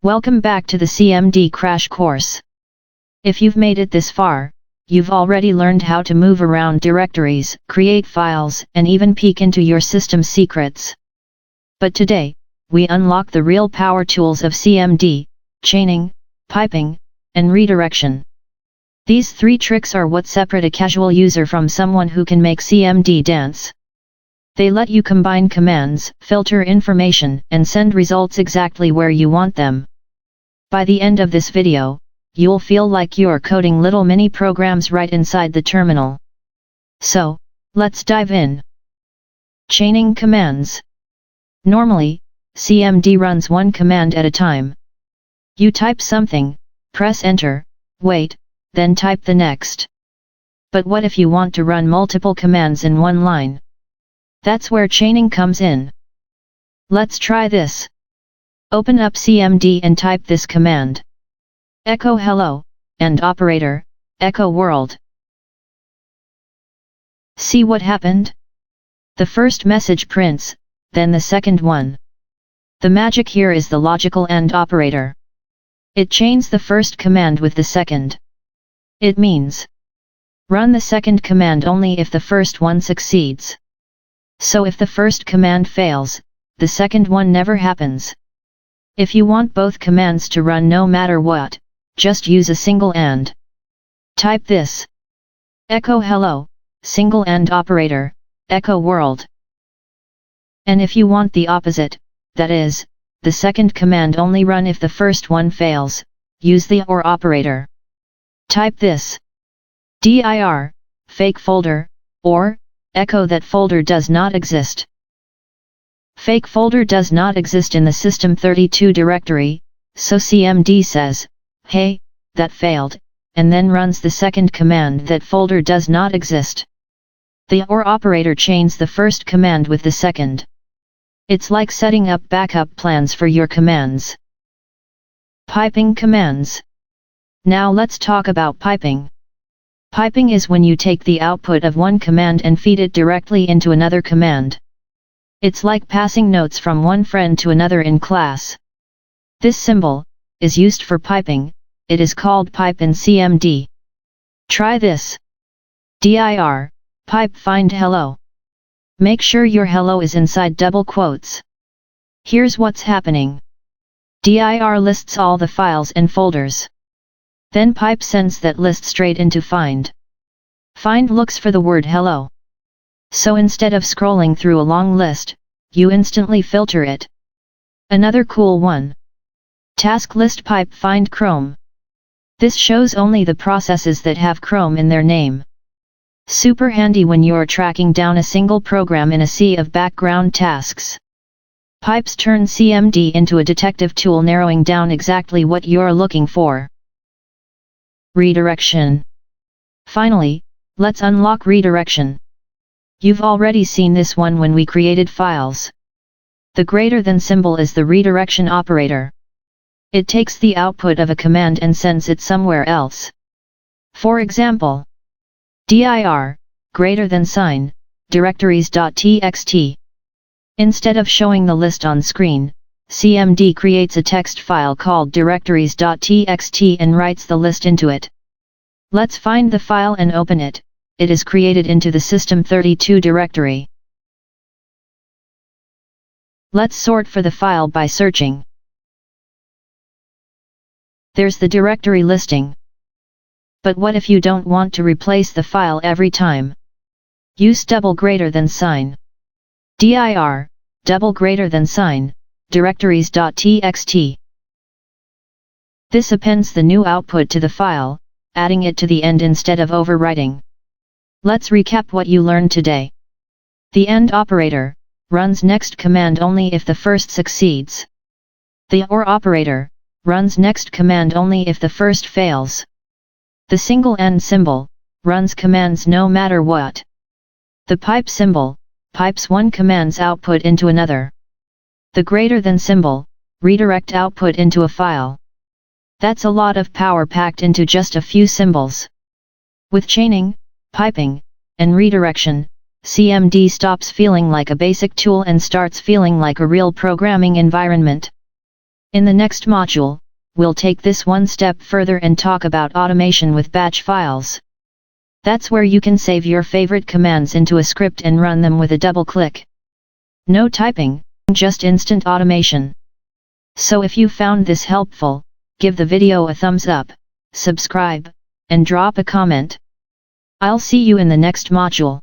Welcome back to the CMD crash course. If you've made it this far, you've already learned how to move around directories, create files, and even peek into your system's secrets. But today, we unlock the real power tools of CMD, chaining, piping, and redirection. These three tricks are what separate a casual user from someone who can make CMD dance. They let you combine commands, filter information, and send results exactly where you want them. By the end of this video, you'll feel like you're coding little mini programs right inside the terminal. So, let's dive in. Chaining commands. Normally, CMD runs one command at a time. You type something, press enter, wait, then type the next. But what if you want to run multiple commands in one line? That's where chaining comes in. Let's try this. Open up CMD and type this command. Echo hello, and operator, echo world. See what happened? The first message prints, then the second one. The magic here is the logical AND operator. It chains the first command with the second. It means, run the second command only if the first one succeeds. So if the first command fails, the second one never happens. If you want both commands to run no matter what, just use a single AND. Type this. Echo hello, single AND operator, echo world. And if you want the opposite, that is, the second command only run if the first one fails, use the OR operator. Type this. dir, fake folder, or, echo that folder does not exist. Fake folder does not exist in the system32 directory, so CMD says, hey, that failed, and then runs the second command that folder does not exist. The OR operator chains the first command with the second. It's like setting up backup plans for your commands. Piping commands. Now let's talk about piping. Piping is when you take the output of one command and feed it directly into another command. It's like passing notes from one friend to another in class. This symbol is used for piping. It is called pipe in CMD. Try this. dir, pipe find hello. Make sure your hello is inside double quotes. Here's what's happening. dir lists all the files and folders. Then pipe sends that list straight into find. Find looks for the word hello. So instead of scrolling through a long list, you instantly filter it. Another cool one. Task list pipe find Chrome. This shows only the processes that have Chrome in their name. Super handy when you're tracking down a single program in a sea of background tasks. Pipes turn CMD into a detective tool narrowing down exactly what you're looking for. Redirection. Finally, let's unlock redirection. You've already seen this one when we created files. The greater than symbol is the redirection operator. It takes the output of a command and sends it somewhere else. For example, dir, greater than sign, directories.txt. Instead of showing the list on screen, CMD creates a text file called directories.txt and writes the list into it. Let's find the file and open it. It is created into the system32 directory. Let's sort for the file by searching. There's the directory listing. But what if you don't want to replace the file every time? Use double greater than sign. dir, double greater than sign, directories.txt. This appends the new output to the file, adding it to the end instead of overwriting. Let's recap what you learned today. The AND operator runs next command only if the first succeeds. The OR operator runs next command only if the first fails. The single AND symbol runs commands no matter what. The pipe symbol pipes one command's output into another. The greater than symbol redirect output into a file. That's a lot of power packed into just a few symbols. With chaining, piping, and redirection, CMD stops feeling like a basic tool and starts feeling like a real programming environment. In the next module, we'll take this one step further and talk about automation with batch files. That's where you can save your favorite commands into a script and run them with a double click. No typing, just instant automation. So if you found this helpful, give the video a thumbs up, subscribe, and drop a comment. I'll see you in the next module.